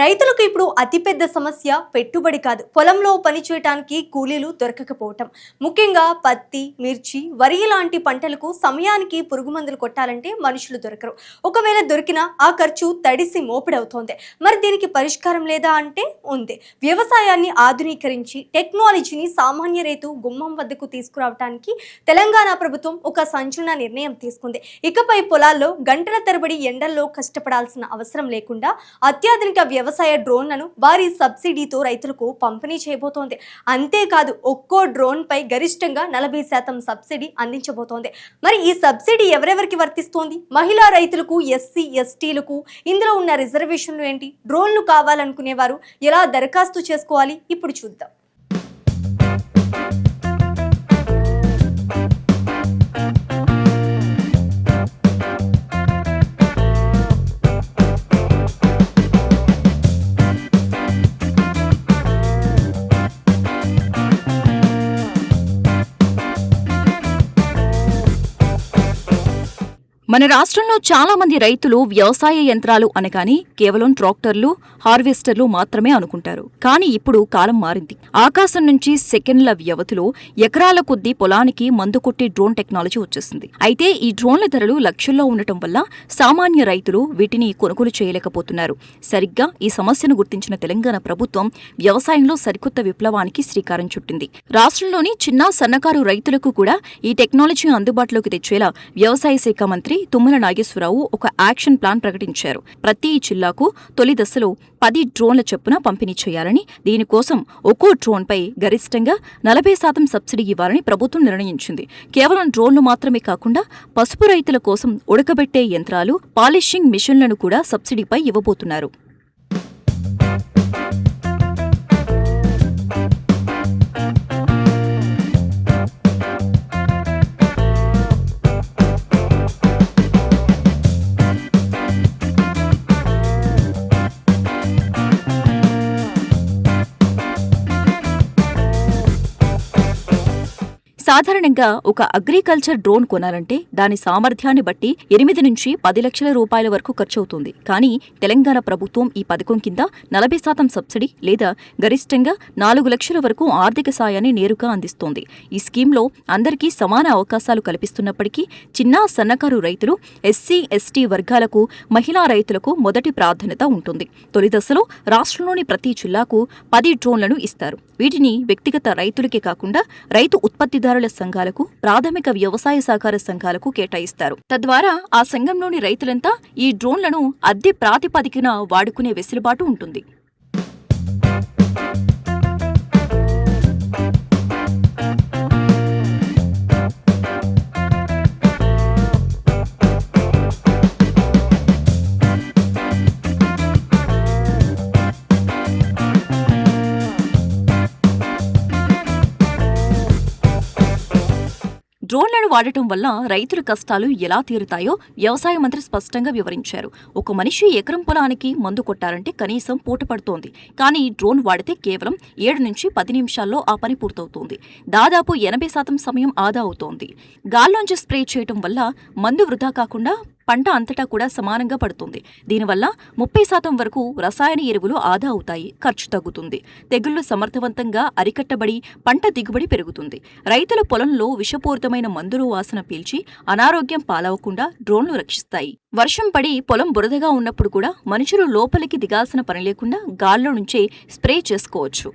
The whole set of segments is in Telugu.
రైతులకు ఇప్పుడు అతిపెద్ద సమస్య పెట్టుబడి కాదు, పొలంలో పనిచేయడానికి కూలీలు దొరకకపోవటం. ముఖ్యంగా పత్తి, మిర్చి, వరి లాంటి పంటలకు సమయానికి పురుగు మందులు కొట్టాలంటే మనుషులు దొరకరు. ఒకవేళ దొరికినా ఆ ఖర్చు తడిసి మోపిడవుతోంది. మరి దీనికి పరిష్కారం లేదా అంటే ఉంది. వ్యవసాయాన్ని ఆధునీకరించి టెక్నాలజీని సామాన్య రైతు గుమ్మం వద్దకు తీసుకురావడానికి తెలంగాణ ప్రభుత్వం ఒక సంచలన నిర్ణయం తీసుకుంది. ఇకపై పొలాల్లో గంటల తరబడి ఎండల్లో కష్టపడాల్సిన అవసరం లేకుండా అత్యాధునిక వ్యవసాయ డ్రోన్లను భారీ సబ్సిడీతో రైతులకు పంపిణీ చేయబోతోంది. అంతేకాదు, ఒక్కో డ్రోన్ పై గరిష్టంగా 40% సబ్సిడీ అందించబోతోంది. మరి ఈ సబ్సిడీ ఎవరెవరికి వర్తిస్తోంది? మహిళా రైతులకు, ఎస్సీ ఎస్టీలకు ఇందులో ఉన్న రిజర్వేషన్లు ఏంటి? డ్రోన్లు కావాలనుకునేవారు ఎలా దరఖాస్తు చేసుకోవాలి? ఇప్పుడు చూద్దాం. మన రాష్ట్రంలో చాలా మంది రైతులు వ్యవసాయ యంత్రాలు అనగానే కేవలం ట్రాక్టర్లు, హార్వెస్టర్లు మాత్రమే అనుకుంటారు. కానీ ఇప్పుడు కాలం మారింది. ఆకాశం నుంచి సెకండ్ల వ్యవధిలో ఎకరాల కొద్దీ పొలానికి మందు కొట్టే డ్రోన్ టెక్నాలజీ వచ్చేసింది. అయితే ఈ డ్రోన్ల ధరలు లక్షల్లో ఉండటం వల్ల సామాన్య రైతులు వీటిని కొనుగోలు చేయలేకపోతున్నారు. సరిగ్గా ఈ సమస్యను గుర్తించిన తెలంగాణ ప్రభుత్వం వ్యవసాయంలో సరికొత్త విప్లవానికి శ్రీకారం చుట్టింది. రాష్ట్రంలోని చిన్న సన్నకారు రైతులకు కూడా ఈ టెక్నాలజీ అందుబాటులోకి తెచ్చేలా వ్యవసాయ శాఖ మంత్రి తుమ్మల నాగేశ్వరరావు ఒక యాక్షన్ ప్లాన్ ప్రకటించారు. ప్రతి జిల్లాకు తొలి దశలో 10 డ్రోన్ల చొప్పున పంపిణీ చేయాలని, దీనికోసం ఒక్కో డ్రోన్ పై గరిష్టంగా 40% సబ్సిడీ ఇవ్వాలని ప్రభుత్వం నిర్ణయించింది. కేవలం డ్రోన్లు మాత్రమే కాకుండా పసుపు రైతుల కోసం ఉడకబెట్టే యంత్రాలు, పాలిషింగ్ మిషన్లను కూడా సబ్సిడీపై ఇవ్వబోతున్నారు. సాధారణంగా ఒక అగ్రికల్చర్ డ్రోన్ కొనాలంటే దాని సామర్థ్యాన్ని బట్టి 8 నుంచి 10 లక్షల రూపాయల వరకు ఖర్చవుతుంది. కానీ తెలంగాణ ప్రభుత్వం ఈ పథకం కింద 40% సబ్సిడీ లేదా గరిష్టంగా 4 లక్షల వరకు ఆర్థిక సాయాన్ని నేరుగా అందిస్తోంది. ఈ స్కీమ్లో అందరికీ సమాన అవకాశాలు కల్పిస్తున్నప్పటికీ చిన్న సన్నకారు రైతులు, ఎస్సీ ఎస్టీ వర్గాలకు, మహిళా రైతులకు మొదటి ప్రాధాన్యత ఉంటుంది. తొలి దశలో రాష్ట్రంలోని ప్రతి జిల్లాకు 10 డ్రోన్లను ఇస్తారు. వీటిని వ్యక్తిగత రైతులకే కాకుండా రైతు ఉత్పత్తిదారుల సంఘాలకు, ప్రాథమిక వ్యవసాయ సహకార సంఘాలకు కేటాయిస్తారు. తద్వారా ఆ సంఘంలోని రైతులంతా ఈ డ్రోన్లను అద్దె ప్రాతిపదికన వాడుకునే వెసులుబాటు ఉంటుంది. డ్రోన్లను వాడటం వల్ల రైతుల కష్టాలు ఎలా తీరుతాయో వ్యవసాయ మంత్రి స్పష్టంగా వివరించారు. ఒక మనిషి ఎకరం పొలానికి మందు కొట్టాలంటే కనీసం పూట పడుతోంది. కానీ డ్రోన్ వాడితే కేవలం 7 నుంచి 10 నిమిషాల్లో ఆ పని పూర్తవుతోంది. దాదాపు 80% సమయం ఆదా అవుతోంది. గాల్లోంచి స్ప్రే చేయటం వల్ల మందు వృధా కాకుండా పంట అంతటా కూడా సమానంగా పడుతుంది. దీనివల్ల 30% వరకు రసాయన ఎరువులు ఆదా అవుతాయి, ఖర్చు తగ్గుతుంది. తెగుళ్లు సమర్థవంతంగా అరికట్టబడి పంట దిగుబడి పెరుగుతుంది. రైతుల పొలంలో విషపూరితమైన మందులు వాసన పీల్చి అనారోగ్యం పాలవకుండా డ్రోన్లు రక్షిస్తాయి. వర్షం పడి పొలం బురదగా ఉన్నప్పుడు కూడా మనుషులు లోపలికి దిగాల్సిన పని లేకుండా గాల్లో నుంచే స్ప్రే చేసుకోవచ్చు.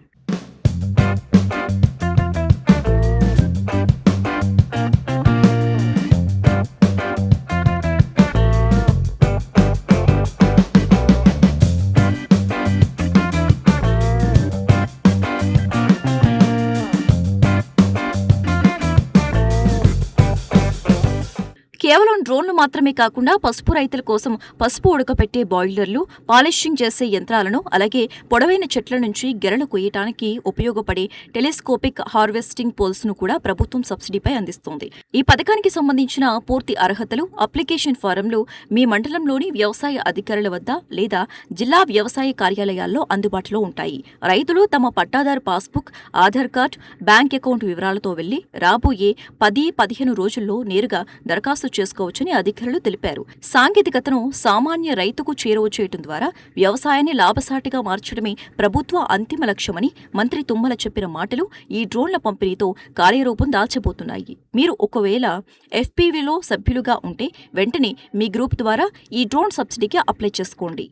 కేవలం డ్రోన్లు మాత్రమే కాకుండా పసుపు రైతుల కోసం పసుపు ఉడకపెట్టే బాయిలర్లు, పాలిషింగ్ చేసే యంత్రాలను, అలాగే పొడవైన చెట్ల నుంచి గెరలు కొయ్యటానికి ఉపయోగపడే టెలిస్కోపిక్ హార్వెస్టింగ్ పోల్స్ ను కూడా ప్రభుత్వం సబ్సిడీపై అందిస్తోంది. ఈ పథకానికి సంబంధించిన పూర్తి అర్హతలు, అప్లికేషన్ ఫారంలు మీ మండలంలోని వ్యవసాయ అధికారుల వద్ద లేదా జిల్లా వ్యవసాయ కార్యాలయాల్లో అందుబాటులో ఉంటాయి. రైతులు తమ పట్టాదారు passbook, Aadhaar card, bank account వివరాలతో వెళ్లి రాబోయే 10-15 రోజుల్లో నేరుగా దరఖాస్తు చేసుకోవచ్చని అధికారులు తెలిపారు. సాంకేతికతను సామాన్య రైతుకు చేరువ చేయడం ద్వారా వ్యవసాయాన్ని లాభసాటిగా మార్చడమే ప్రభుత్వ అంతిమ లక్ష్యమని మంత్రి తుమ్మల చెప్పిన మాటలు ఈ డ్రోన్ల పంపిణీతో కార్యరూపం దాల్చబోతున్నాయి. మీరు ఒకవేళ FPVలో సభ్యులుగా ఉంటే వెంటనే మీ గ్రూప్ ద్వారా ఈ డ్రోన్ సబ్సిడీకి అప్లై చేసుకోండి.